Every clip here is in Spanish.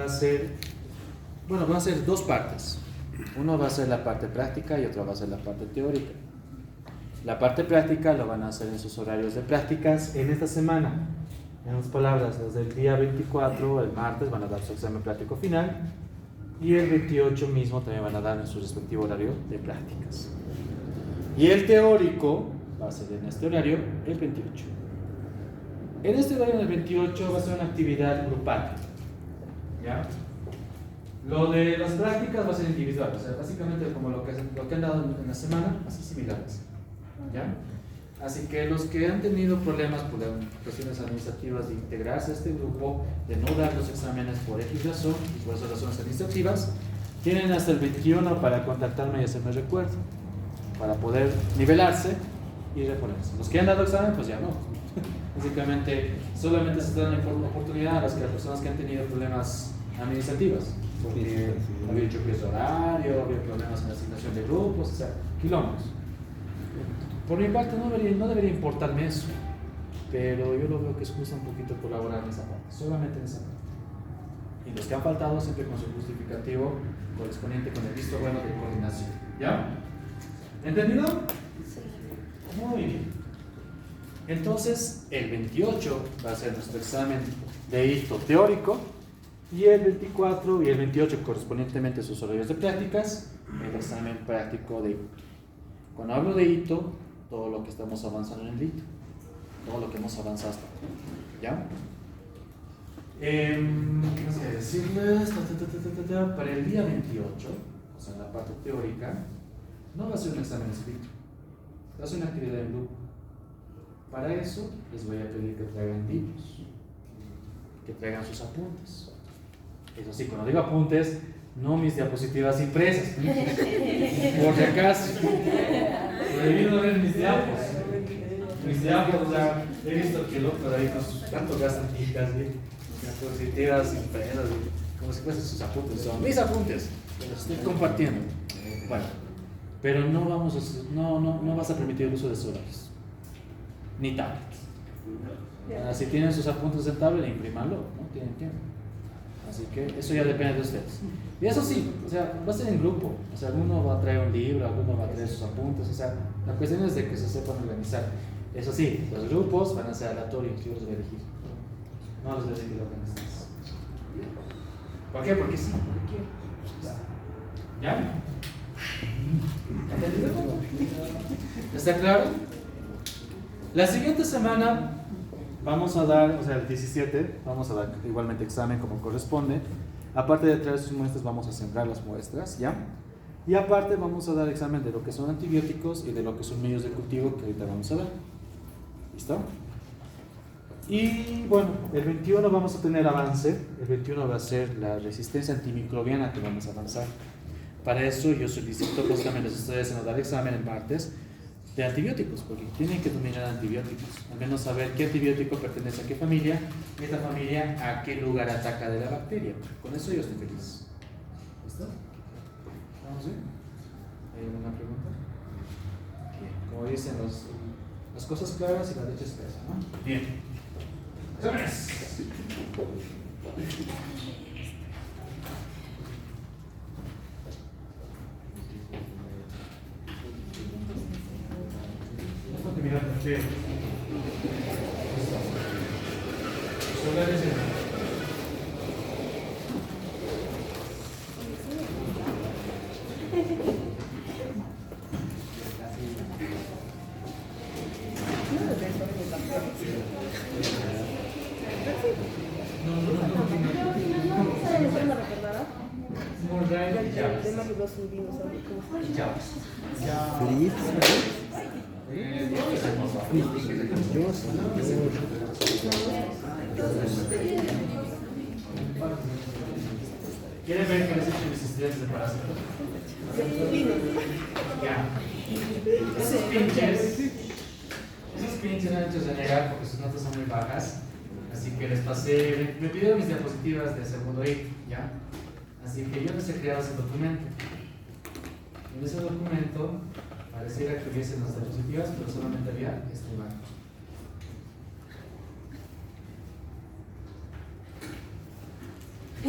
Va a ser, bueno, va a ser dos partes. Uno va a ser la parte práctica y otro va a ser la parte teórica. La parte práctica lo van a hacer en sus horarios de prácticas en esta semana. En otras palabras, desde el día 24, el martes, van a dar su examen práctico final y el 28 mismo también van a dar en su respectivo horario de prácticas. Y el teórico va a ser en este horario el 28. En este horario del 28 va a ser una actividad grupal. ¿Ya? Lo de las prácticas va a ser individual, o sea, básicamente como lo que han dado en la semana, así similares. ¿Ya? Así que los que han tenido problemas por cuestiones administrativas de integrarse a este grupo, de no dar los exámenes por X razón, y por esas razones administrativas, tienen hasta el 21 para contactarme y hacerme recuerdo, para poder nivelarse y reponerse. Los que han dado examen, pues ya no. Básicamente, solamente se da la oportunidad a las personas que han tenido problemas administrativos, porque había choques de horario, había problemas en la asignación de grupos, o sea, kilómetros. Por mi parte no debería importarme eso, pero yo lo veo que es justo un poquito colaborar en esa parte, solamente en esa parte. Y los que han faltado siempre con su justificativo correspondiente con el visto bueno de coordinación. ¿Ya? ¿Entendido? Sí. Muy bien. Entonces, el 28 va a ser nuestro examen de hito teórico y el 24 y el 28 correspondientemente a sus horarios de prácticas, el examen práctico de hito. Cuando hablo de hito, todo lo que estamos avanzando en el hito, todo lo que hemos avanzado hasta ahora. ¿Ya? ¿Qué más quiero decirles? Para el día 28, o sea, en la parte teórica, no va a ser un examen escrito, va a ser una actividad en grupo. Para eso les voy a pedir que traigan libros, que traigan sus apuntes. Eso sí, cuando digo apuntes, no mis diapositivas impresas, por si acaso. Prohibido no ver mis diapos. Mis diapos, o sea, he visto que loco ahí con sus tanto gastan ticas, diapositivas impresas, como si fuesen sus apuntes. Son mis apuntes, los estoy compartiendo. Bueno, pero no vas a permitir el uso de celulares ni tablets. Si tienen sus apuntes en tablet, imprímanlo, no tienen tiempo. Así que eso ya depende de ustedes. Y eso sí, o sea, va a ser en grupo. O sea, alguno va a traer un libro, alguno va a traer sus apuntes. O sea, la cuestión es de que se sepan organizar. Eso sí, los grupos van a ser aleatorios, yo los voy a elegir. No los voy a elegir organizados. ¿Por qué? Porque sí, porque quiero. ¿Ya? ¿Está claro? La siguiente semana vamos a dar, o sea, el 17, vamos a dar igualmente examen como corresponde. Aparte de traer sus muestras, vamos a sembrar las muestras, ¿ya? Y aparte vamos a dar examen de lo que son antibióticos y de lo que son medios de cultivo, que ahorita vamos a ver. ¿Listo? Y bueno, el 21 vamos a tener avance. El 21 va a ser la resistencia antimicrobiana que vamos a avanzar. Para eso yo solicito justamente a ustedes en dar examen en martes de antibióticos, porque tienen que dominar antibióticos, al menos saber qué antibiótico pertenece a qué familia, y esta familia a qué lugar ataca de la bacteria. Con eso yo estoy feliz. ¿Listo? ¿Vamos bien? ¿Hay alguna pregunta? Bien. Como dicen, las cosas claras y la leche espesa, ¿no? Bien. ¡Exámenes! Mira, sí. ¿Quieren ver qué les he hecho mis estudiantes de parásito? Ya. Esos pinches han hecho renegar porque sus notas son muy bajas. Así que les pasé, me pidieron mis diapositivas de segundo I, ¿ya? Así que yo les he creado ese documento. En ese documento pareciera que hubiesen las diapositivas, pero solamente había este banco. Qué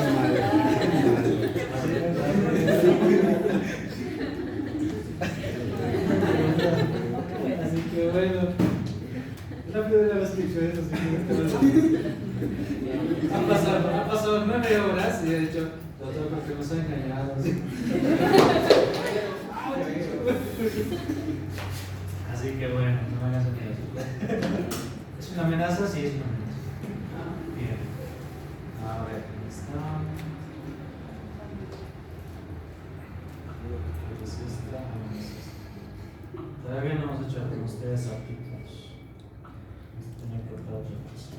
malo. Así que bueno, es la primera vez que he hecho eso, así que han pasado 9 horas y he dicho, doctor, porque nos han engañado. Así que bueno, no me hagas miedo. ¿Es una amenaza? Sí, es una amenaza. Bien. A ver, ¿dónde está? ¿Es esta? No, es esta. Todavía no hemos hecho con ustedes artículos. Tenía que cortar otra cosa.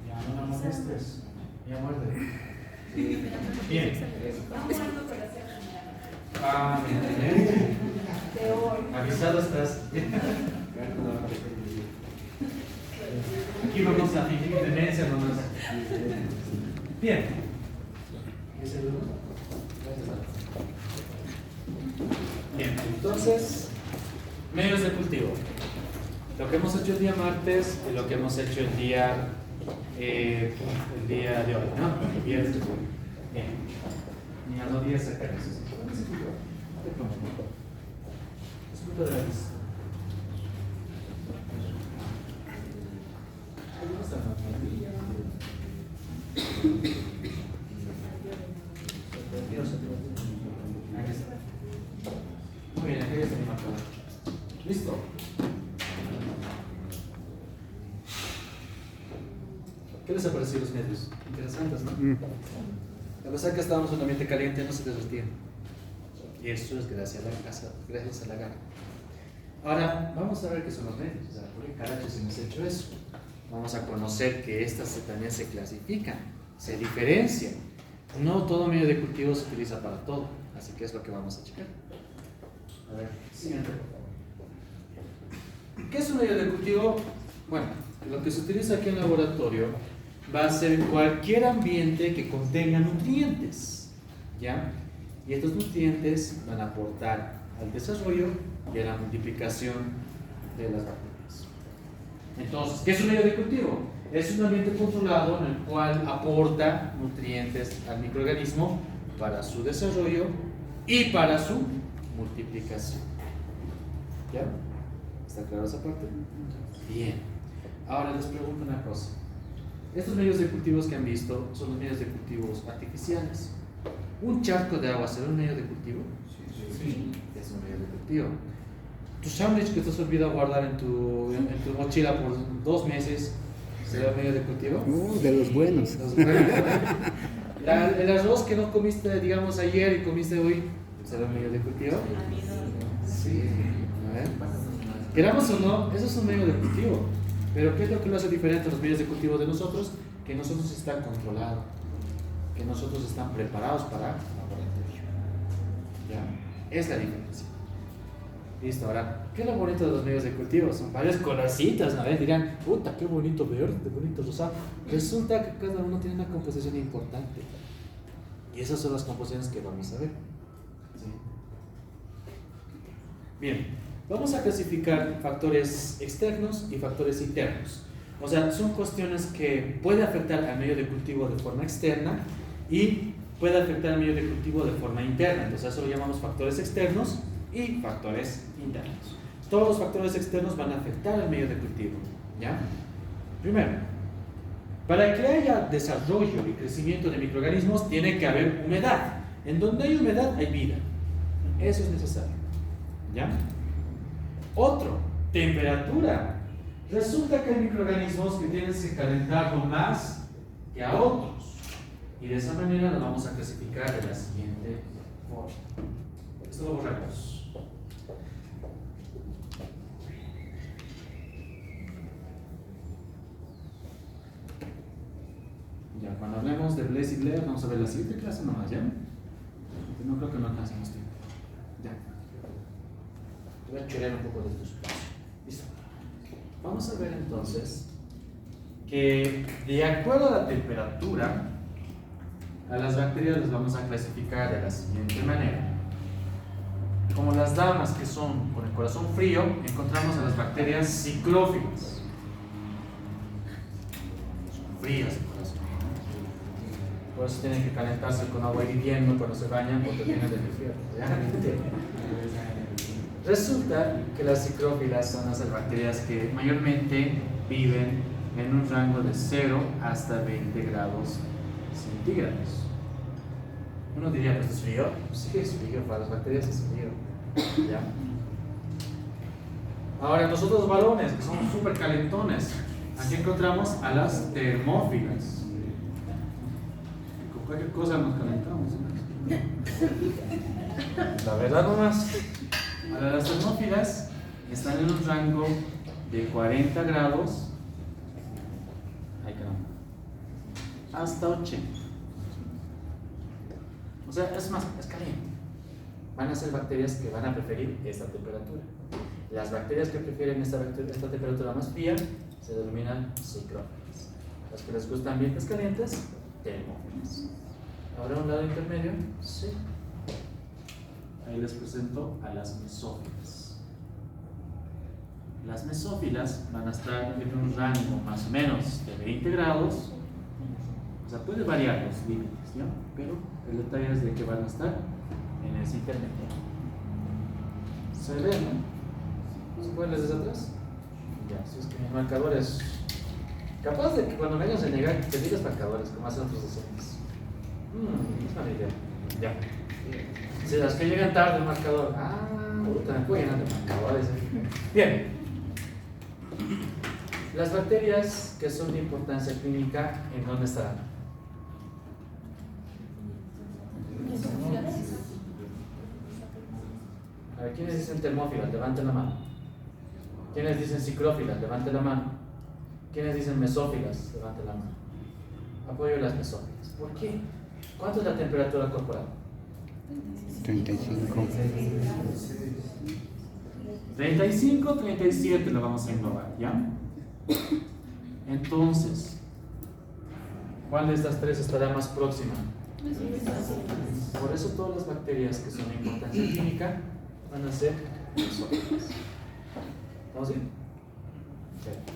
Ya no me molestes. Ya muerde. Bien. Ah, bien. Avisado estás. Aquí vamos a fingir demencia nomás. Bien. Bien, entonces, medios de cultivo. Lo que hemos hecho el día martes y lo que hemos hecho el día de hoy, ¿no? El viernes. Bien. Ni a los días sacar eso. Es punto de la lista. ¿Cómo está la maravilla? Aquí está. Muy bien, aquí ya está mi marcador. ¿Listo? ¿Qué les ha parecido los medios? Interesantes, ¿no? A pesar que estábamos en un ambiente caliente, no se derretían. Y eso es gracias a la gana. Ahora, vamos a ver qué son los medios. O sea, ¿por qué carachos hemos hecho eso? Vamos a conocer que estas también se clasifican, se diferencian. No todo medio de cultivo se utiliza para todo, así que es lo que vamos a checar. A ver, siguiente, por favor. ¿Qué es un medio de cultivo? Bueno, lo que se utiliza aquí en el laboratorio va a ser cualquier ambiente que contenga nutrientes, ¿ya? Y estos nutrientes van a aportar al desarrollo y a la multiplicación de las bacterias. Entonces, ¿qué es un medio de cultivo? Es un ambiente controlado en el cual aporta nutrientes al microorganismo para su desarrollo y para su multiplicación. ¿Ya? ¿Está claro esa parte? Bien. Ahora les pregunto una cosa. Estos medios de cultivos que han visto son los medios de cultivos artificiales. ¿Un charco de agua será un medio de cultivo? Sí. Es un medio de cultivo. Tu sándwich que te has olvidado guardar en tu mochila por 2 meses, ¿será un medio de cultivo? De los buenos. El arroz que no comiste, digamos, ayer y comiste hoy, ¿será un medio de cultivo? Sí. A ver. Queramos o no, eso es un medio de cultivo. Pero ¿qué es lo que lo hace diferente a los medios de cultivo de nosotros? Que nosotros están controlados, que nosotros están preparados para el laboratorio. ¿Ya? Es la diferencia. Listo, ahora, ¿qué es lo bonito de los medios de cultivo? Son varias colorcitas, ¿no? Dirán, puta, qué bonito verde, bonito rosado. Resulta que cada uno tiene una composición importante. Y esas son las composiciones que vamos a ver. ¿Sí? Bien. Vamos a clasificar factores externos y factores internos. O sea, son cuestiones que pueden afectar al medio de cultivo de forma externa y puede afectar al medio de cultivo de forma interna. Entonces, eso lo llamamos factores externos y factores internos. Todos los factores externos van a afectar al medio de cultivo. ¿Ya? Primero, para que haya desarrollo y crecimiento de microorganismos, tiene que haber humedad. En donde hay humedad, hay vida. Eso es necesario. ¿Ya? Otro, temperatura. Resulta que hay microorganismos que tienen que calentarlo más que a otros. Y de esa manera lo vamos a clasificar de la siguiente forma. Esto lo borramos. Ya, cuando hablemos de Blaise y Blair, vamos a ver la siguiente clase nomás, ¿ya? No creo que no alcancemos tiempo. Ya. Voy a chorear un poco de tu espacio. Listo. Vamos a ver entonces que de acuerdo a la temperatura, a las bacterias las vamos a clasificar de la siguiente manera. las damas que son con el corazón frío, encontramos a las bacterias psicrófilas. Son frías el corazón. Por eso tienen que calentarse con agua hirviendo cuando se bañan porque vienen del infierno. Resulta que las psicrófilas son las bacterias que mayormente viven en un rango de 0 hasta 20 grados centígrados. Uno diría, pues es frío. Sí, es frío, para las bacterias es frío. ¿Ya? Ahora, nosotros los varones, que somos súper calentones, aquí encontramos a las termófilas. Con cualquier cosa nos calentamos. La verdad nomás. Ahora, las termófilas están en un rango de 40 grados hasta 80. O sea, es más, es caliente. Van a ser bacterias que van a preferir esta temperatura. Las bacterias que prefieren esta temperatura más fría se denominan psicrófilas. Las que les gustan ambientes calientes, termófilas. ¿Habrá un lado intermedio? Sí. Ahí les presento a las mesófilas. Las mesófilas van a estar en un rango más o menos de 20 grados. O sea, puede variar los límites, ¿no? Pero el detalle es de que van a estar en ese intermedio. ¿Se ve, no? ¿Se puede desde atrás? Ya, si es que mis marcadores. Capaz de que cuando me hagas a negar, te digas marcadores, como hacen otros docentes. Es una idea. Ya. Si las que llegan tarde el marcador, puta, me puedo llenar de marcadores. Bien. Las bacterias que son de importancia clínica, ¿en dónde estarán? A ver, ¿quiénes dicen termófilas? Levanten la mano. ¿Quiénes dicen psicrófilas? Levanten la mano. ¿Quiénes dicen mesófilas? Levanten la mano. Apoyo las mesófilas. ¿Por qué? ¿Cuánto es la temperatura corporal? 35. 35, 37 lo vamos a englobar, ¿ya? Entonces, ¿cuál de estas tres estará más próxima? Por eso todas las bacterias que son de importancia clínica van a ser mesófilas. ¿Estamos bien? Perfecto.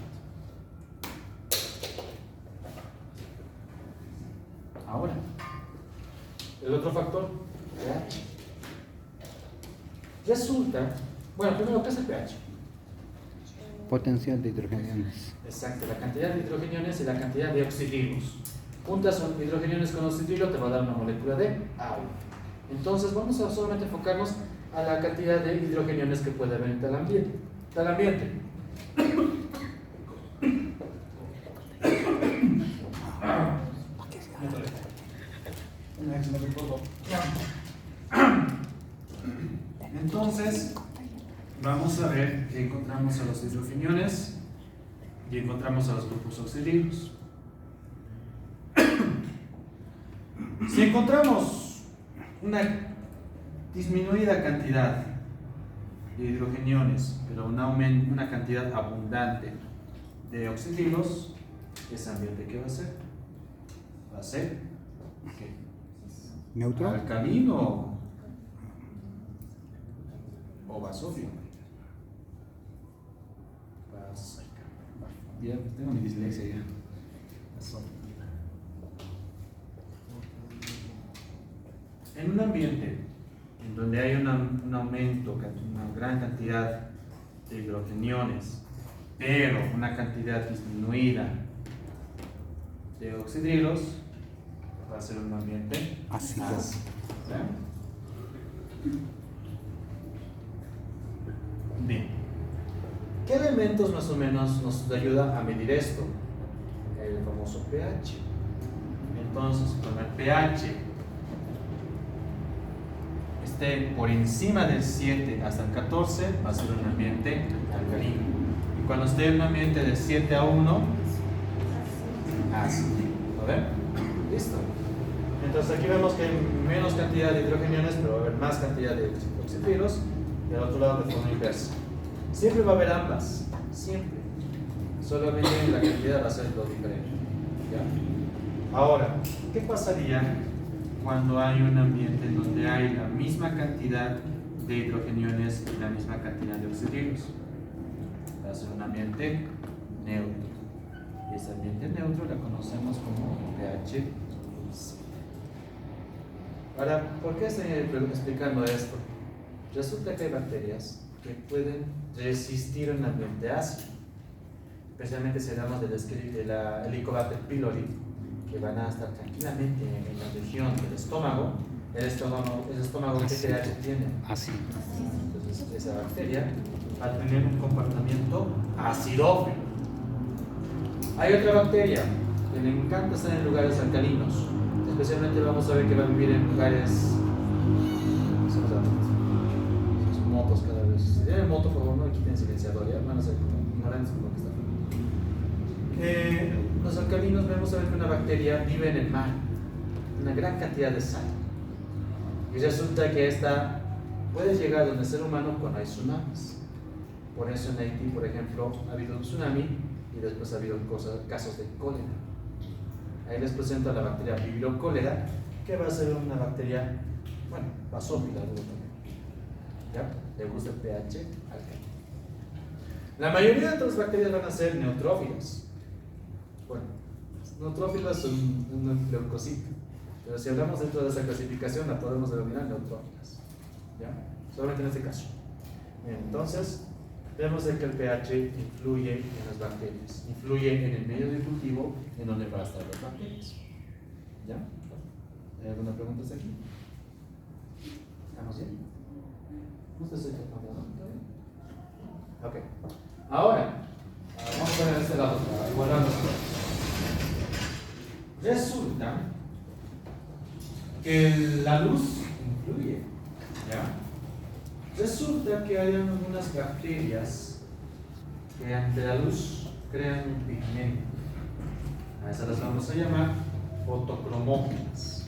Ahora, el otro factor, pH. Resulta, bueno, primero, ¿qué es el pH? Potencial de hidrogeniones. Exacto, la cantidad de hidrogeniones y la cantidad de oxidrilos. Juntas son hidrogeniones con oxidrilo, te va a dar una molécula de agua. Entonces vamos a solamente enfocarnos a la cantidad de hidrogeniones que puede haber en tal ambiente. Entonces, vamos a ver que encontramos a los hidrogeniones y encontramos a los grupos oxidrilos. Si encontramos una disminuida cantidad de hidrogeniones, pero una cantidad abundante de oxidrilos, ¿ese ambiente qué va a ser? Va a ser ¿qué? ¿Neutro? ¿Alcalino o basófilo? Ya tengo mi dislexia ya. En un ambiente en donde hay un aumento, una gran cantidad de hidrogeniones, pero una cantidad disminuida de oxidrilos, va a ser un ambiente ácido. Bien. ¿Qué elementos más o menos nos ayuda a medir esto? El famoso pH. Entonces, cuando el pH esté por encima del 7 hasta el 14, va a ser un ambiente alcalino. Y cuando esté en un ambiente de 7 a 1, ácido. ¿Lo ven? Listo. Entonces aquí vemos que hay menos cantidad de hidrogeniones, pero va a haber más cantidad de oxidrilos, y al otro lado de forma inversa. Siempre va a haber ambas, siempre. Solamente la cantidad va a ser lo diferente. ¿Ya? Ahora, ¿qué pasaría cuando hay un ambiente en donde hay la misma cantidad de hidrogeniones y la misma cantidad de oxígenos. Va a ser un ambiente neutro. Y ese ambiente neutro la conocemos como pH. Ahora, ¿por qué estoy explicando esto? Resulta que hay bacterias que pueden resistir un ambiente ácido, especialmente si hablamos del Helicobacter pylori, que van a estar tranquilamente en la región del estómago. El estómago ¿qué pH tiene? Así. Entonces, esa bacteria va a tener un comportamiento acidófilo. Hay otra bacteria que le encanta estar en lugares alcalinos. Especialmente vamos a ver que va a vivir en lugares. Sus motos cada vez. Si tienen moto, por favor, no le quiten silenciador, ya van a ser como ignorantes con lo que está. Los alcalinos vemos a ver que una bacteria vive en el mar, una gran cantidad de sal. Y resulta que esta puede llegar donde el ser humano cuando hay tsunamis. Por eso en Haití, por ejemplo, ha habido un tsunami y después ha habido casos de cólera. Ahí les presento a la bacteria Vibrio cólera, que va a ser una bacteria, bueno, basófila, ¿ya? Le gusta el pH alcalino. La mayoría de otras bacterias van a ser neutrófilas. Bueno, neutrófilas son un leucocito, pero si hablamos dentro de esa clasificación la podemos denominar neutrófilas, ¿ya? Solamente en este caso. Bien, entonces, vemos que el pH influye en las bacterias, influye en el medio de cultivo en donde van a estar las bacterias. ¿Ya? ¿Hay alguna pregunta hasta aquí? ¿Estamos bien? ¿No te estoy tocando, no? Ok. Ahora, vamos a ver este lado para igualar las cosas. Resulta que la luz influye. ¿Ya? Resulta que hay algunas bacterias que ante la luz crean un pigmento. A esas las vamos a llamar fotocromógenas.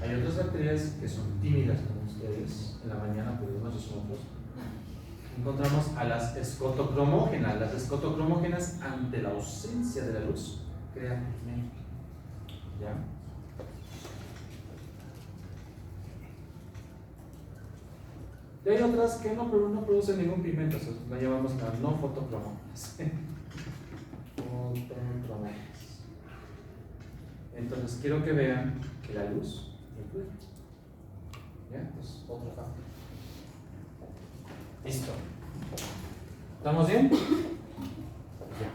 Hay otras bacterias que son tímidas como ustedes, en la mañana, pero de noche son otros. Encontramos a las escotocromógenas. Las escotocromógenas, ante la ausencia de la luz, crean pigmento. ¿Ya? Y hay otras que no producen ningún pigmento, la llamamos las no fotocromógenas. Fotocromógenas. Entonces quiero que vean que la luz influye. ¿Ya? Pues otro factor. Listo. ¿Estamos bien? Ya.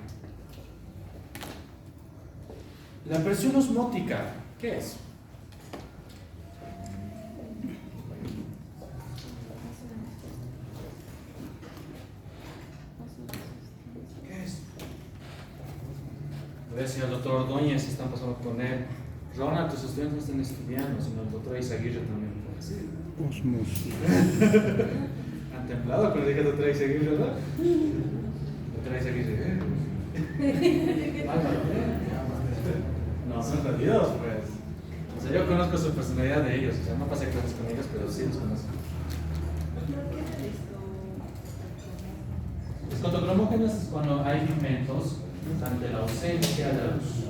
La presión osmótica, ¿qué es? ¿Qué es? Voy a decir al doctor Ordóñez, están pasando con él. Ronald, tus estudiantes no están estudiando, sino el doctor Izaguirre también puede decir. Han temblado cuando dije doctor Izaguirre, ¿verdad? Doctor Izaguirre, no, son perdidos, pues. O sea, yo conozco su personalidad de ellos, o sea, no pasé clases con ellos, pero sí los conozco. Los fotocromógenos es cuando hay pigmentos ante la ausencia de la luz.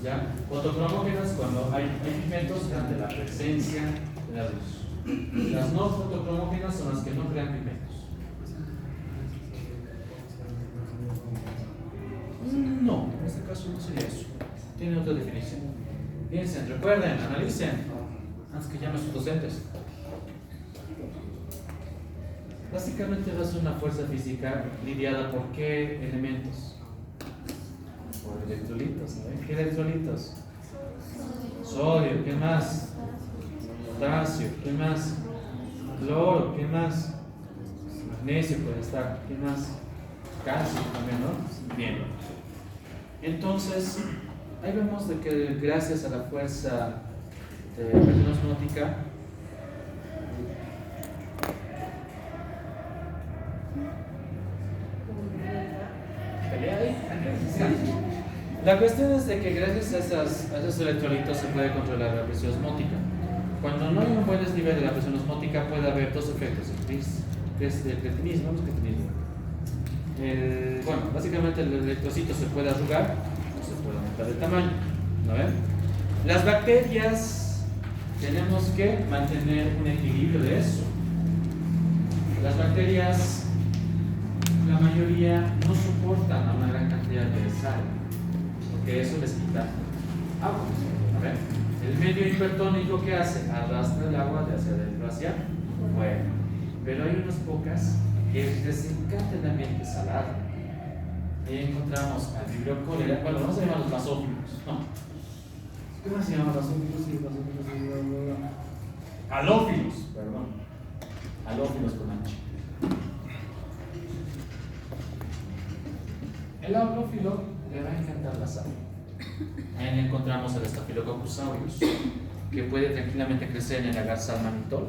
¿Ya? Fotocromógenas cuando hay pigmentos ante la presencia de la luz. Las no fotocromógenas son las que no crean pigmentos. No, en este caso no sería eso. Tiene otra definición. Piensen, recuerden, analicen antes que llamen a sus docentes. Básicamente va a ser una fuerza física lidiada por qué elementos. Por electrolitos, ¿no? ¿Qué electrolitos? Sodio, ¿qué más? Potasio, ¿qué más? Cloro, ¿qué más? Magnesio puede estar, ¿qué más? Calcio también, ¿no? Bien. Entonces, ahí vemos de que gracias a la fuerza de presión osmótica, la cuestión es de que gracias a esos electrolitos se puede controlar la presión osmótica. Cuando no hay un buen desnivel de la presión osmótica puede haber dos efectos, que es el cretinismo, bueno, básicamente el electrocito se puede arrugar o se puede aumentar de tamaño, ¿no ven? Las bacterias tenemos que mantener un equilibrio de eso. Las bacterias, la mayoría no soportan a una gran cantidad de sal, porque eso les quita agua. A ver, el medio hipertónico que hace, arrastra el agua de hacia adentro hacia afuera. Pero hay unas pocas que les encanta el ambiente salado. Ahí encontramos al Vibrio cholera, bueno, vamos a llamar los basófilos, ¿no? ¿Cómo se llaman basófilos? Halófilos, perdón. Halófilos con H. El halófilo le va a encantar la sal. Ahí encontramos el Staphylococcus aureus, que puede tranquilamente crecer en el agar salmanitol,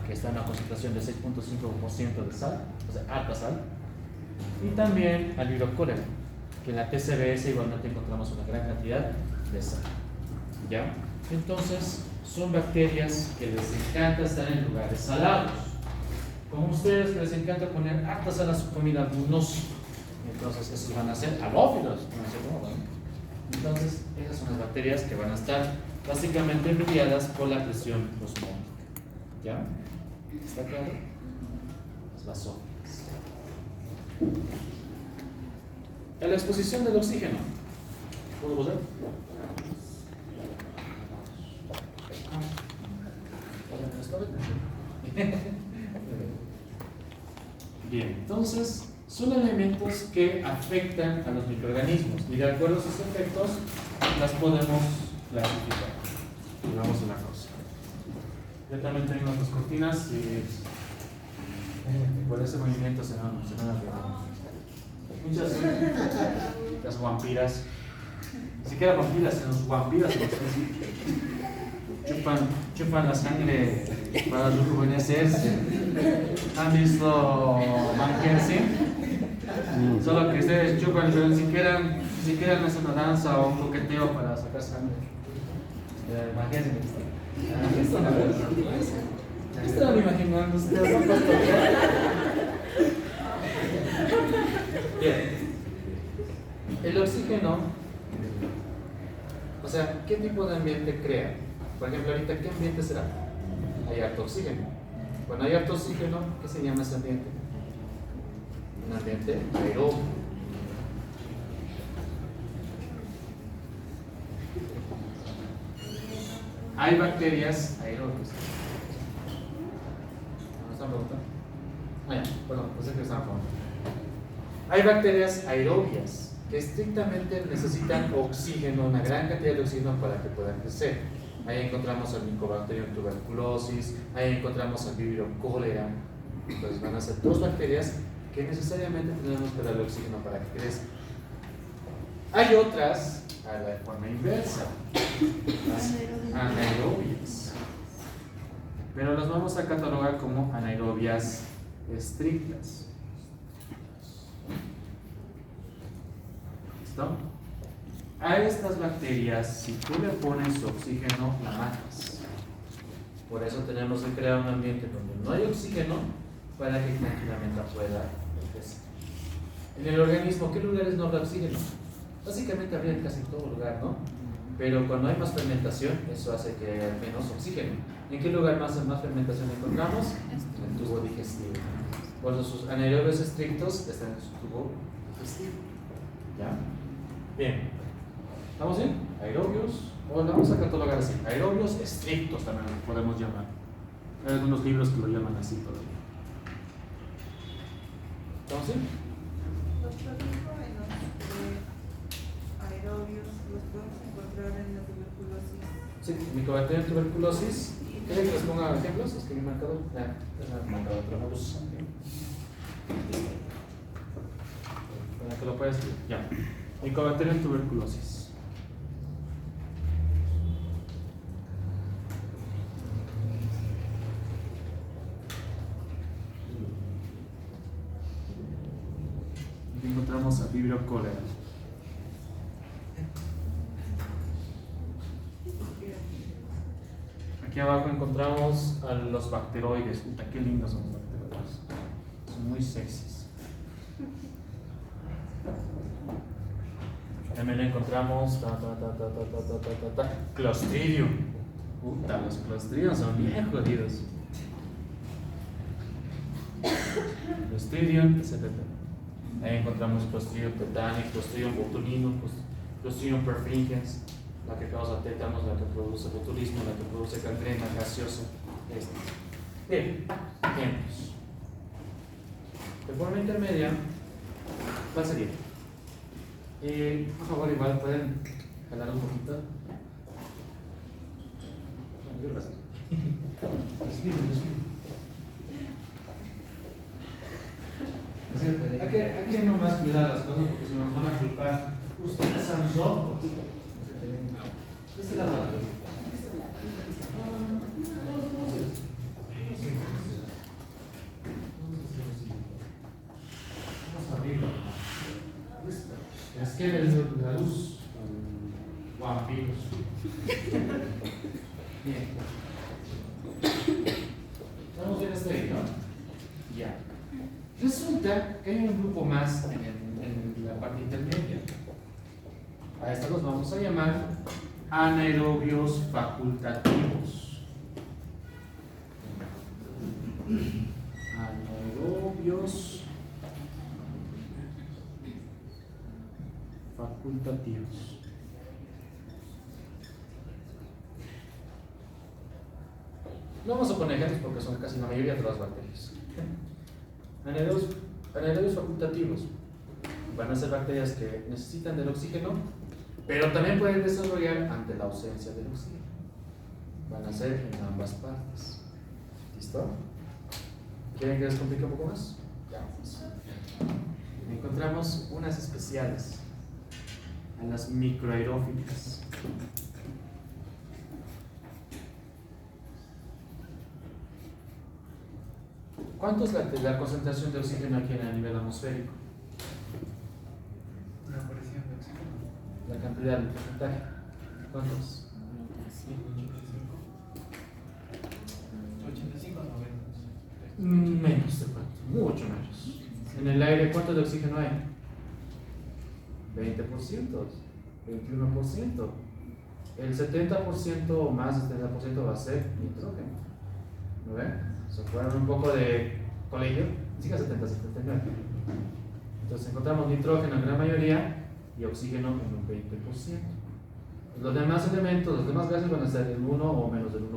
que está en una concentración de 6.5% de sal, o sea, alta sal. Y también al Vibrio cholera, que en la TCBS igualmente encontramos una gran cantidad de sal. ¿Ya? Entonces, son bacterias que les encanta estar en lugares salados. Como ustedes que les encanta poner harta sal a su comida, algunos, entonces esos van a ser halófilos. Entonces, esas son las bacterias que van a estar básicamente mediadas por la presión osmótica. ¿Ya? ¿Está claro? Las basófilas. En la exposición del oxígeno, ¿puedo usar? Bien, entonces son elementos que afectan a los microorganismos y de acuerdo a sus efectos las podemos clasificar. Y vamos a una cosa. Yo también tengo las cortinas y por ese movimiento se van a muchas las vampiras, ni siquiera vampiras, los vampiras chupan la sangre para rejuvenecerse. ¿Han visto Mankensi? Solo que ustedes chupan, pero ni siquiera no es una danza o un coqueteo para sacar sangre. Mankensi. ¿Qué estaban imaginando ustedes? Bien. El oxígeno, o sea, ¿qué tipo de ambiente crea? Por ejemplo, ahorita, ¿qué ambiente será? Hay harto oxígeno. Cuando hay harto oxígeno, ¿qué se llama ese ambiente? Un ambiente aerobio. Hay bacterias aerobias. ¿No están preguntando? Bueno, pues es que están preguntando. Hay bacterias aerobias que estrictamente necesitan oxígeno, una gran cantidad de oxígeno para que puedan crecer. Ahí encontramos al Mycobacterium tuberculosis, ahí encontramos al Vibrio cholera. Entonces van a ser dos bacterias que necesariamente tenemos que darle oxígeno para que crezcan. Hay otras a la forma inversa, las anaerobias, pero las vamos a catalogar como anaerobias estrictas. ¿Listo? A estas bacterias, si tú le pones oxígeno, la matas. Por eso tenemos que crear un ambiente donde no hay oxígeno para que tranquilamente pueda crecer. En el organismo, ¿qué lugares no habrá oxígeno? Básicamente habría en casi todo lugar, ¿no? Pero cuando hay más fermentación, eso hace que haya menos oxígeno. ¿En qué lugar más fermentación encontramos? En el tubo digestivo. Por eso sus anaerobios estrictos están en su tubo digestivo. ¿Ya? Bien. ¿Estamos bien? Aerobios, o lo vamos a catalogar así. Aerobios estrictos también lo podemos llamar. Hay algunos libros que lo llaman así todavía. ¿Estamos bien? Los patógenos aerobios los podemos encontrar en la tuberculosis. Sí, Mycobacterium tuberculosis. ¿Quieren que les ponga ejemplos? Es que mi marcador. Es marcador, pero no los usan. Para que lo puedas escribir. Ya. Mycobacterium tuberculosis. Aquí encontramos a Vibrio cholera. Aquí abajo encontramos a los bacteroides. Puta, qué lindos son los bacteroides. Son muy sexys. También encontramos Clostridium. Puta, los Clostridium son bien jodidos. Clostridium, etc. Ahí encontramos Clostridium tetani, Clostridium botulinum, Clostridium perfringens, la que causa tétanos, la que produce botulismo, la que produce gangrena gaseosa. Bien, ejemplos. De forma intermedia, ¿cuál sería? Por favor, igual pueden jalar un poquito. Gracias. Hay que nomás cuidar las cosas porque se nos van a culpar. Ustedes son locos. Este lado. Vamos a abrirlo. Es que la luz. Vampiros. Bien. Estamos bien hasta ahí, ¿no? Ya. Resulta que hay un grupo más en la parte intermedia. A estos los vamos a llamar anaerobios facultativos. Anaerobios facultativos. No vamos a poner ejemplos porque son casi la mayoría de las bacterias. Anaerobios facultativos van a ser bacterias que necesitan del oxígeno, pero también pueden desarrollar ante la ausencia del oxígeno. Van a ser en ambas partes. ¿Listo? ¿Quieren que les complique un poco más? Ya vamos. Encontramos unas especiales, a las microaerófilas. ¿Cuánto es la concentración de oxígeno aquí en el nivel atmosférico? Una aparición de oxígeno. La cantidad, el porcentaje. ¿Cuántos? 85 o 90. Menos de cuánto, mucho menos. En el aire, ¿cuánto de oxígeno hay? 20%, 21%. El 70% o más del 70% va a ser nitrógeno. ¿No ven? Se fueron un poco de colegio, siga 70, 79. Entonces encontramos nitrógeno en gran mayoría y oxígeno en un 20%. Los demás elementos, los demás gases van a ser del 1 o menos del 1%.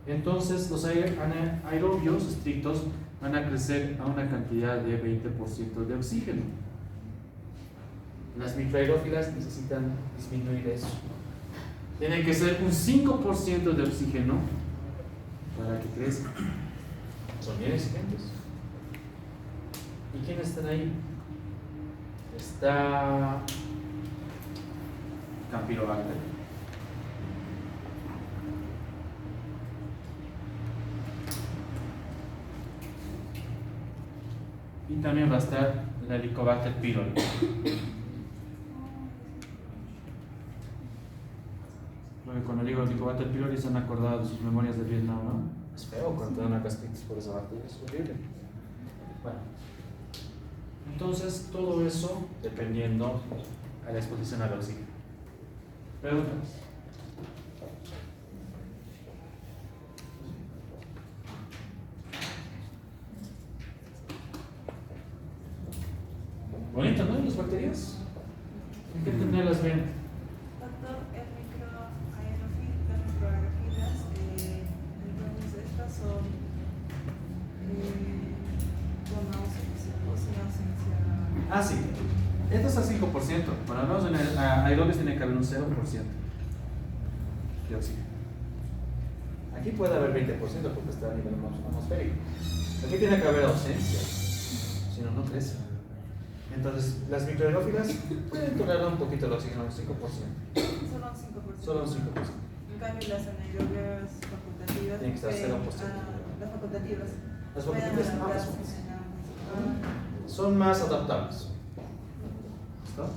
Entonces los anaerobios estrictos van a crecer a una cantidad de 20% de oxígeno. Las microaerófilas necesitan disminuir eso. Tiene que ser un 5% de oxígeno para que crezcan. Son bien exigentes. ¿Y quiénes están ahí? Está Campylobacter. Y también va a estar la Helicobacter pylori. Porque cuando digo Helicobacter pylori se han acordado de sus memorias de Vietnam, ¿no? Es feo cuando te dan una gastritis por esa bacteria, es horrible. Bueno, entonces todo eso dependiendo a la exposición al oxígeno. Preguntas. Bonito, ¿no? Las bacterias. Hay que entenderlas bien. Doctor, el las microaerofilas, entonces estas son con ausencia o sin ausencia. Ah, sí. Esto es al 5%. Para menos en el aerobios tiene que haber un 0% de oxígeno. Aquí puede haber 20% porque está a nivel atmosférico. Aquí tiene que haber ausencia. Si no, no crece. Entonces, las microaerófilas pueden tolerar un poquito el oxígeno, un 5%. Solo un 5%. Solo un 5%. En cambio, las anaerobias facultativas. Tienen que estar 0%. Las facultativas. Las pueden facultativas adaptarse ambas en ambas. son más adaptables. ¿Listo?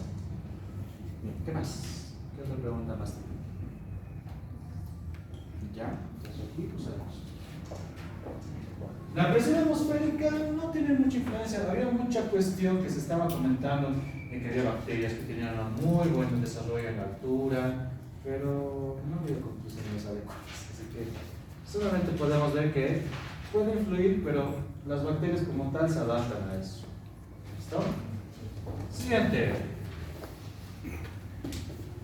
Bien, ¿qué más? ¿Qué otra pregunta más? ¿Ya? Entonces aquí pusemos. La presión atmosférica no tiene mucha influencia. Había mucha cuestión que se estaba comentando de que había bacterias que tenían un muy buen desarrollo en la altura, pero no había conclusiones adecuadas. Así que solamente podemos ver que puede influir, pero las bacterias como tal se adaptan a eso. ¿Listo? Siguiente.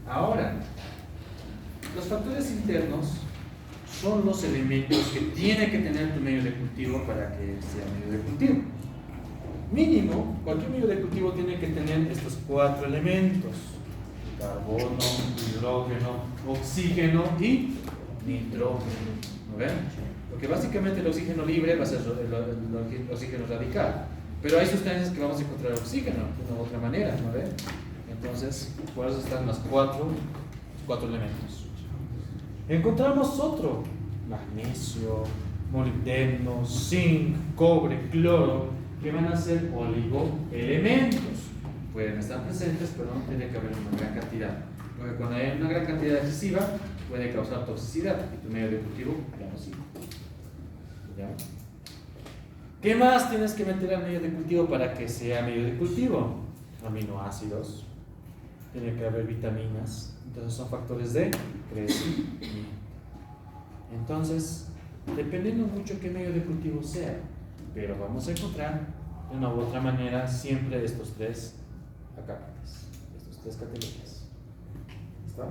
Ahora, los factores internos son los elementos que tiene que tener tu medio de cultivo para que sea medio de cultivo. Mínimo, cualquier medio de cultivo tiene que tener estos 4 elementos: carbono, hidrógeno, oxígeno y nitrógeno. ¿No ven? Porque básicamente el oxígeno libre va a ser el oxígeno radical. Pero hay sustancias que vamos a encontrar oxígeno de una u otra manera, ¿no ven? Entonces, por eso están los cuatro elementos. Encontramos otro: magnesio, molibdeno, zinc, cobre, cloro, que van a ser oligoelementos. Pueden estar presentes, pero no tiene que haber una gran cantidad. Porque cuando hay una gran cantidad excesiva, puede causar toxicidad y tu medio de cultivo ya no sirve. ¿Ya? ¿Qué más tienes que meter al medio de cultivo para que sea medio de cultivo? Aminoácidos, tiene que haber vitaminas, entonces son factores de crecimiento. Entonces, dependiendo mucho qué medio de cultivo sea, pero vamos a encontrar de una u otra manera siempre estos 3 acapates, estas 3 categorías. ¿Está?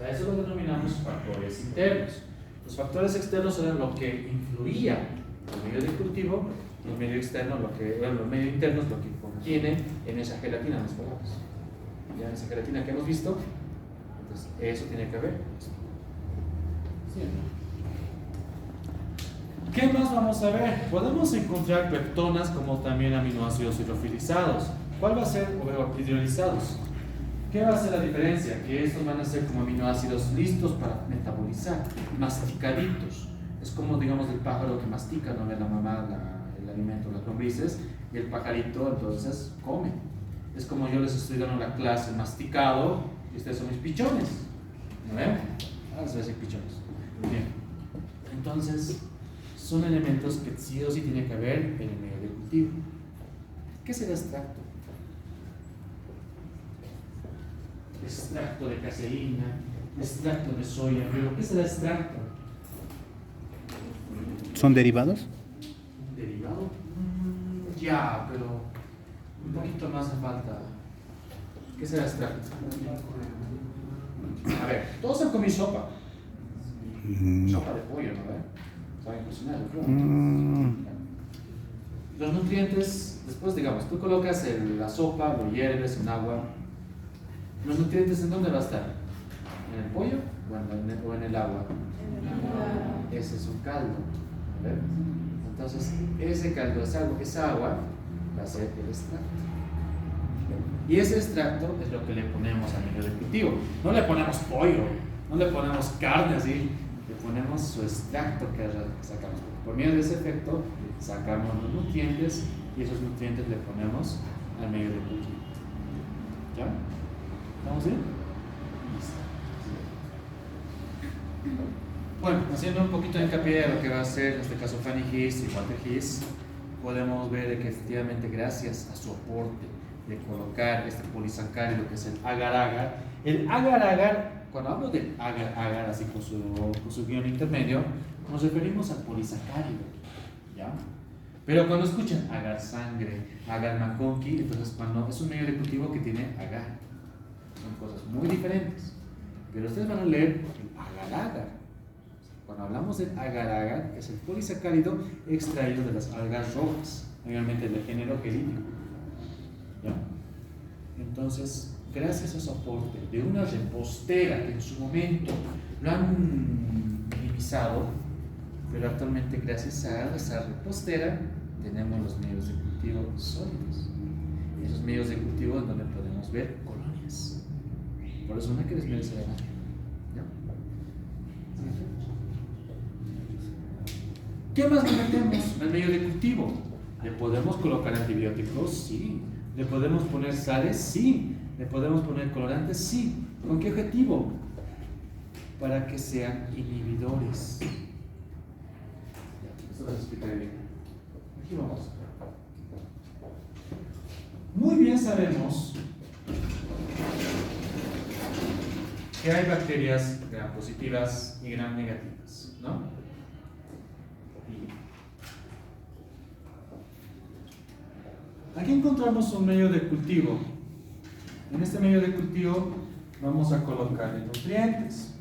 A eso lo denominamos factores internos. Los factores externos eran lo que influía en el medio de cultivo, y el medio externo, los medios internos, lo que contiene en esa gelatina, en las palabras. Ya en esa gelatina que hemos visto, entonces eso tiene que ver. ¿Sí? ¿Qué más vamos a ver? Podemos encontrar peptonas como también aminoácidos hidrofilizados. ¿Cuál va a ser? O hidrolizados. ¿Qué va a ser la diferencia? Que estos van a ser como aminoácidos listos para metabolizar, masticaditos. Es como, digamos, el pájaro que mastica, no ve la mamá el alimento, las lombrices, y el pajarito entonces come. Es como yo les estoy dando la clase masticado y ustedes son mis pichones. ¿No ven? Ah, les voy a decir pichones. Muy bien. Entonces, son elementos que sí o sí tiene que haber en el medio de cultivo. ¿Qué será extracto? Extracto de caseína, extracto de soya, pero ¿qué será extracto? ¿Son derivados? ¿Un derivado? Ya, pero un poquito más hace falta. ¿Qué será extracto? A ver, todos han comido sopa. No. Sopa de pollo, ¿no? Saben cocinar, ¿no? Mm, Los nutrientes, después digamos, tú colocas la sopa, lo hierves en agua. ¿Los nutrientes en dónde va a estar? ¿En el pollo o en el agua? Ese es un caldo. ¿Ver? Entonces, ese caldo, esa agua va a ser el extracto. Y ese extracto es lo que le ponemos al medio de cultivo. No le ponemos pollo, no le ponemos carne así, le ponemos su extracto que sacamos. Por medio de ese efecto, sacamos los nutrientes y esos nutrientes le ponemos al medio de cultivo. ¿Ya? ¿Estamos bien? Listo. Bueno, haciendo un poquito de hincapié a lo que va a ser en este caso Fanny His y Walter His, podemos ver que efectivamente gracias a su aporte de colocar este polisacárido que es el agar-agar, cuando hablo del agar-agar así con su guión intermedio, nos referimos al polisacárido, ¿ya? Pero cuando escuchan agar-sangre, agar-maconqui, entonces cuando es un medio de cultivo que tiene agar, son cosas muy diferentes, pero ustedes van a leer el agar-agar. Cuando hablamos del agar-agar, es el polisacárido extraído de las algas rojas, generalmente del género gelítico. ¿Ya? Entonces, gracias a su aporte de una repostera que en su momento lo han minimizado, pero actualmente gracias a esa repostera tenemos los medios de cultivo sólidos. Esos medios de cultivo en donde podemos ver colonias. Por eso no hay que desmerecer a nadie. ¿Qué más le metemos al medio de cultivo? ¿Le podemos colocar antibióticos? Sí. ¿Le podemos poner sales? Sí. ¿Le podemos poner colorantes? Sí. ¿Con qué objetivo? Para que sean inhibidores. Esto lo explicaré bien. Aquí vamos. Muy bien sabemos que hay bacterias gram positivas y gram negativas, ¿no? Y aquí encontramos un medio de cultivo. En este medio de cultivo vamos a colocar nutrientes.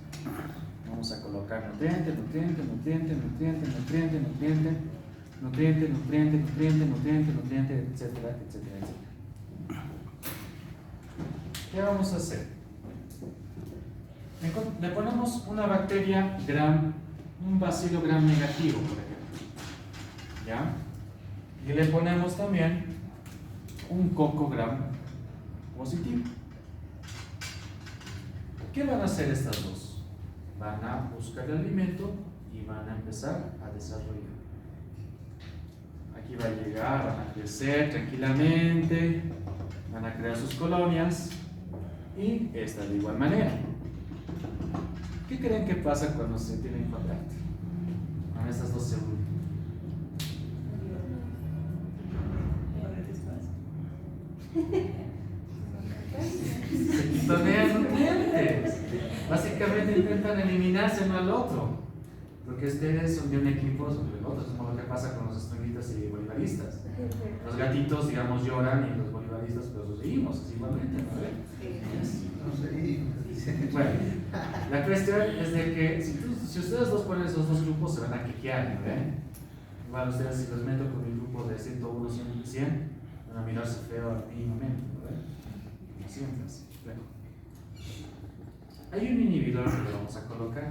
Vamos a colocar nutriente, nutriente, nutriente, nutriente, nutriente, nutriente, nutriente, nutriente, nutriente, nutriente, nutriente, etcétera, etcétera, etcétera. ¿Qué vamos a hacer? Le ponemos una bacteria gram, un bacilo gram negativo, por ejemplo. ¿Ya? Y le ponemos también un coco gram positivo. ¿Qué van a hacer estas dos? Van a buscar el alimento y van a empezar a desarrollar. Aquí va a llegar, van a crecer tranquilamente, van a crear sus colonias y esta de igual manera. ¿Qué creen que pasa cuando se tienen contacto con estas dos células? Se pitonean nutrientes. Básicamente intentan eliminarse uno al otro. Porque ustedes son de un equipo sobre el otro. Es como lo que pasa con los estudiantes y bolivaristas. Los gatitos, digamos, lloran y los bolivaristas, pues los seguimos, igualmente, ¿no? Bueno, la cuestión es de que si ustedes dos ponen esos dos grupos, se van a quiquear, ¿no? Igual ustedes, si los meto con mi grupo de 101, 100, van a mirarse feo a mí momento, ¿no? Como siempre, así. Bueno. Hay un inhibidor que le vamos a colocar.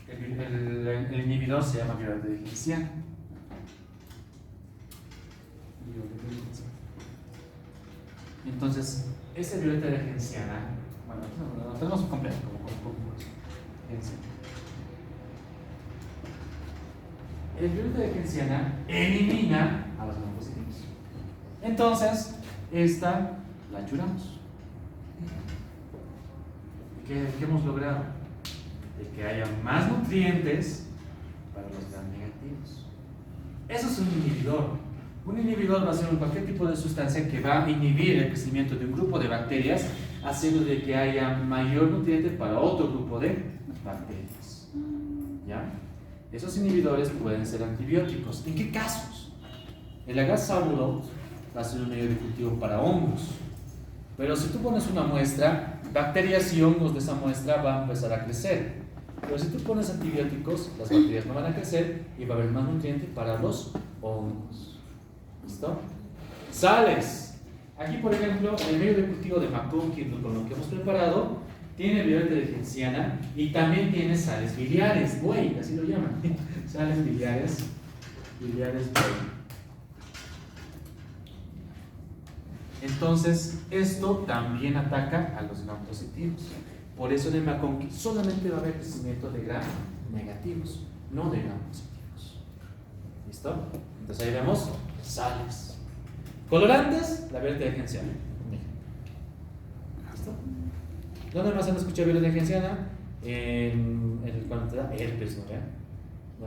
El inhibidor se llama violeta de genciana. Entonces, ese violeta de genciana, bueno, lo tenemos completo, como genciana. El violeta de genciana elimina a los gram positivos. Entonces, esta la achuramos. ¿Qué hemos logrado? De que haya más nutrientes para los gram negativos. Eso es un inhibidor. Un inhibidor va a ser cualquier tipo de sustancia que va a inhibir el crecimiento de un grupo de bacterias, haciendo de que haya mayor nutriente para otro grupo de bacterias. ¿Ya? Esos inhibidores pueden ser antibióticos. ¿En qué casos? El agar-sábulo va a ser un medio de cultivo para hongos. Pero si tú pones una muestra, bacterias y hongos de esa muestra van a empezar a crecer. Pero si tú pones antibióticos, las bacterias no van a crecer y va a haber más nutriente para los hongos. ¿Listo? Sales. Aquí, por ejemplo, el medio de cultivo de McConkie, con lo que hemos preparado, tiene violeta de genciana y también tiene sales biliares, buey, así lo llaman. Sales biliares buey. Entonces, esto también ataca a los gram positivos. Por eso en el McConkie solamente va a haber crecimiento de gram negativos, no de gram positivos. ¿Listo? Entonces ahí vemos sales. Colorantes, la violeta de genciana. ¿Listo? ¿Dónde más han escuchado violeta de genciana? Cuando te da herpes, ¿no?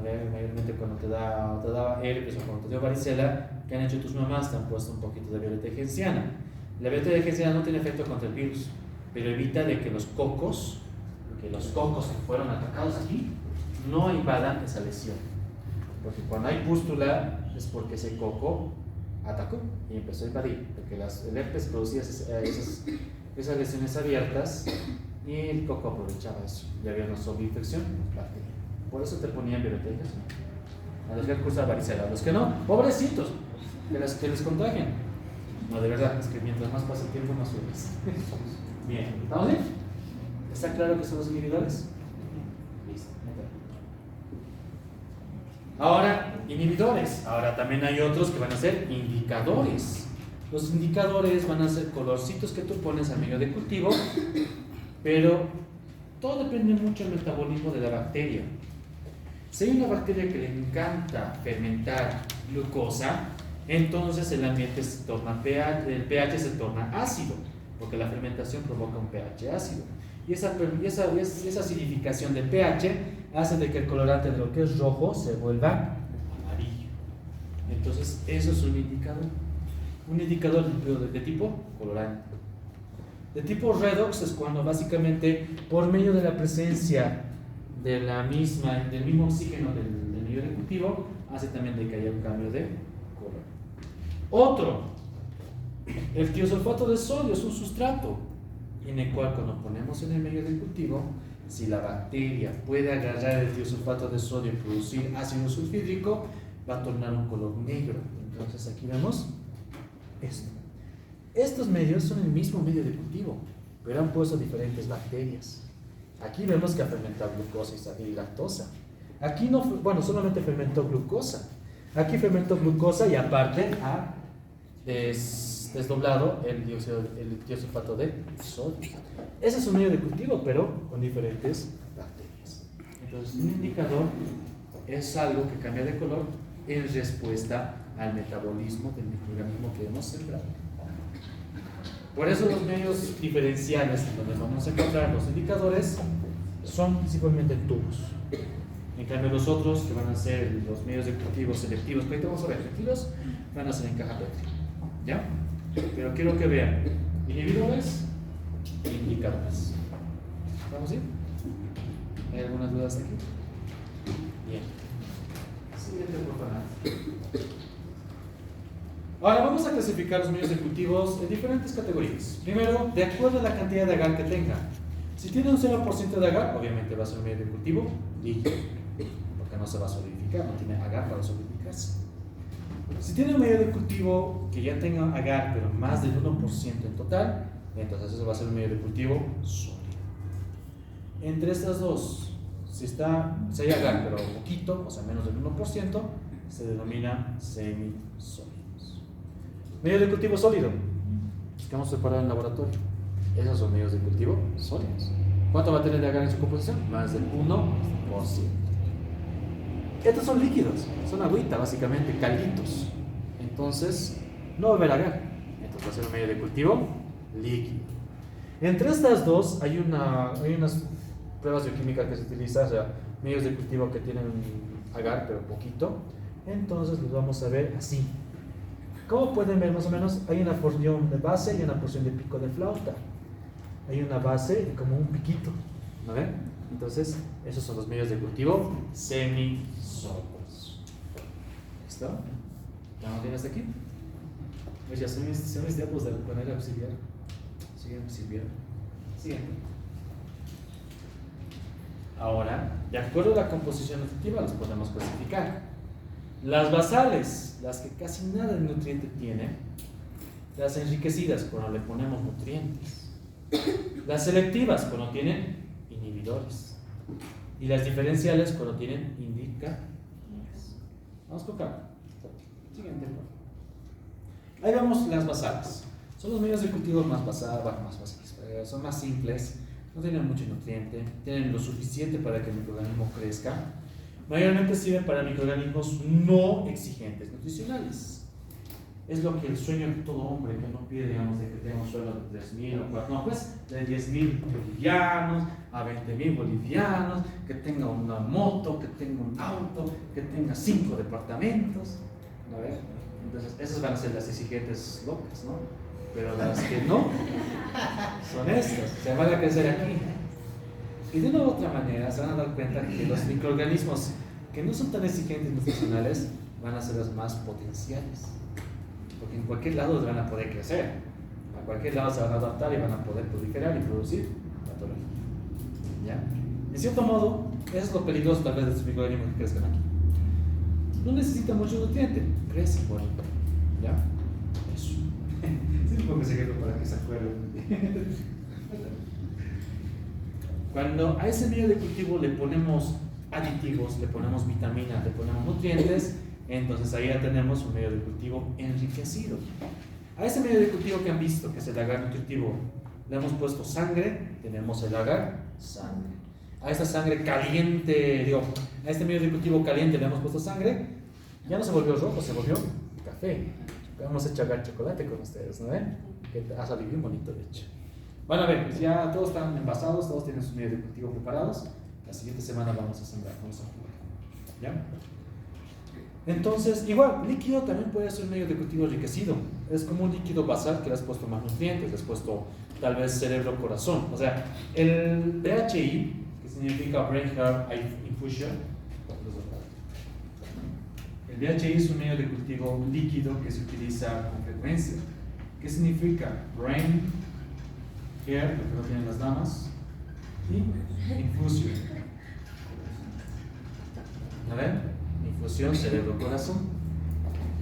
Mayormente cuando te da herpes o cuando te dio varicela, ¿qué han hecho tus mamás? Te han puesto un poquito de violeta de genciana. La violeta de genciana no tiene efecto contra el virus, pero evita de que los cocos que fueron atacados aquí no invadan esa lesión. Porque cuando hay pústula es porque ese coco atacó y empezó a invadir, porque el herpes producía esas lesiones abiertas y el coco aprovechaba eso. Y había una sobreinfección, bacteria. Por eso te ponían violeta de genciana. A los que cursan varicela, a los que no, pobrecitos, que les contagian. No, de verdad, es que mientras más pasa el tiempo, más subes. Bien, ¿estamos bien? ¿Está claro que son los inhibidores? Listo. Ahora, inhibidores. Ahora también hay otros que van a ser indicadores. Los indicadores van a ser colorcitos que tú pones al medio de cultivo, pero todo depende mucho del metabolismo de la bacteria. Si hay una bacteria que le encanta fermentar glucosa, entonces el ambiente se torna pH, el pH se torna ácido, porque la fermentación provoca un pH ácido. Y esa acidificación del pH hace de que el colorante de lo que es rojo se vuelva amarillo. Entonces, eso es un indicador. Un indicador de tipo colorante. De tipo redox es cuando básicamente por medio de la presencia del mismo oxígeno del medio de cultivo hace también de que haya un cambio de color. Otro, el tiosulfato de sodio es un sustrato en el cual cuando ponemos en el medio de cultivo, si la bacteria puede agarrar el tiosulfato de sodio y producir ácido sulfídrico, va a tornar un color negro. Entonces aquí vemos esto. Estos medios son el mismo medio de cultivo, pero han puesto diferentes bacterias. Aquí vemos que ha fermentado glucosa y lactosa. Aquí no, bueno, solamente fermentó glucosa. Aquí fermentó glucosa y aparte ha desdoblado el tiosulfato de sodio. Ese es un medio de cultivo, pero con diferentes bacterias. Entonces, un indicador es algo que cambia de color en respuesta al metabolismo del microorganismo que hemos sembrado. Por eso los medios diferenciales en donde vamos a encontrar los indicadores son principalmente tubos. En cambio los otros, que van a ser los medios de cultivo selectivos, que ahorita vamos a ver, selectivos, van a ser en caja Petri. ¿Ya? Pero quiero que vean inhibidores e indicadores. ¿Vamos bien? ¿Hay algunas dudas aquí? Bien. Siguiente, por favor. Ahora vamos a clasificar los medios de cultivos en diferentes categorías. Primero, de acuerdo a la cantidad de agar que tenga. Si tiene un 0% de agar, obviamente va a ser un medio de cultivo líquido, porque no se va a solidificar, no tiene agar para solidificarse. Si tiene un medio de cultivo que ya tenga agar, pero más del 1% en total, entonces eso va a ser un medio de cultivo sólido. Entre estas dos, si hay agar, pero poquito, o sea, menos del 1%, se denomina semisólidos. Medio de cultivo sólido, que hemos preparado en el laboratorio. Esos son medios de cultivo sólidos. ¿Cuánto va a tener de agar en su composición? Más del 1%. Estos son líquidos, son agüita básicamente, calditos. Entonces, no va a haber agar. Entonces va a ser un medio de cultivo líquido. Entre estas dos hay unas pruebas bioquímicas que se utilizan, o sea, medios de cultivo que tienen agar, pero poquito. Entonces los vamos a ver así. Como pueden ver más o menos, hay una porción de base y una porción de pico de flauta. Hay una base y como un piquito, ¿no ven? Entonces, esos son los medios de cultivo semisólidos. ¿Listo? ¿Ya no tienes aquí? Pues ya son mis diapos de manera auxiliar. Siguen sirviendo. Siguiente. Ahora, de acuerdo a la composición nutritiva, las podemos clasificar. Las basales, las que casi nada de nutriente tienen, las enriquecidas cuando le ponemos nutrientes, las selectivas cuando tienen inhibidores y las diferenciales cuando tienen indicadores. Vamos con calma. Siguiente. Ahí vamos las basales. Son los medios de cultivo más básicos, son más simples, no tienen mucho nutriente, tienen lo suficiente para que el microorganismo crezca. Mayormente sirven para microorganismos no exigentes nutricionales. Es lo que el sueño de todo hombre que no pide, digamos, de que tenga un sueldo de 3.000 o 4, no, pues de 10.000 bolivianos a 20.000 bolivianos, que tenga una moto, que tenga un auto, que tenga 5 departamentos. ¿No ves? Entonces, esas van a ser las exigentes locas, ¿no? Pero las que no, son estas, se van a crecer aquí. Y de una u otra manera se van a dar cuenta que los microorganismos que no son tan exigentes nutricionales van a ser los más potenciales. Porque en cualquier lado van a poder crecer, a cualquier lado se van a adaptar y van a poder proliferar y producir patología. ¿Ya? En cierto modo, eso es lo peligroso tal vez de estos microorganismos que crezcan aquí. No necesitan mucho nutriente, crecen bonito. ¿Ya? Eso. Sí, supongo que se quedó para que se acuerden. Cuando a ese medio de cultivo le ponemos aditivos, le ponemos vitaminas, le ponemos nutrientes, entonces ahí ya tenemos un medio de cultivo enriquecido. A ese medio de cultivo que han visto, que es el agar nutritivo, le hemos puesto sangre, tenemos el agar sangre. A esta sangre caliente, a este medio de cultivo caliente le hemos puesto sangre, ya no se volvió rojo, se volvió café. Vamos a echar chocolate con ustedes, ¿no ven? Que ha salido bien bonito, de hecho. Van a ver, pues ya todos están envasados, todos tienen sus medios de cultivo preparados. La siguiente semana vamos a sembrar, vamos a jugar. ¿Ya? Entonces, igual, líquido también puede ser un medio de cultivo enriquecido. Es como un líquido basal que le has puesto más nutrientes, le has puesto tal vez cerebro-corazón. O sea, el BHI, que significa Brain Heart Infusion, el BHI es un medio de cultivo líquido que se utiliza con frecuencia. ¿Qué significa? Brain, Heart, lo que no tienen las damas, y infusión. ¿A ver? Infusión, cerebro-corazón.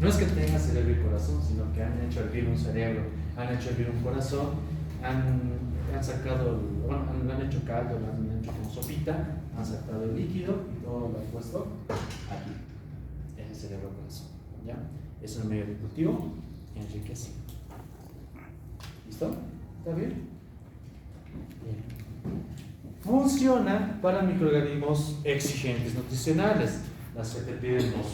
No es que tenga cerebro y corazón, sino que han hecho hervir un cerebro, han hecho hervir un corazón, han sacado, bueno, lo han hecho caldo, lo han hecho como sopita, han sacado el líquido y todo lo han puesto aquí, en el cerebro-corazón. ¿Ya? Es un medio de cultivo enriquecido. ¿Listo? ¿Está bien? Bien. Funciona para microorganismos exigentes nutricionales, las que te piden los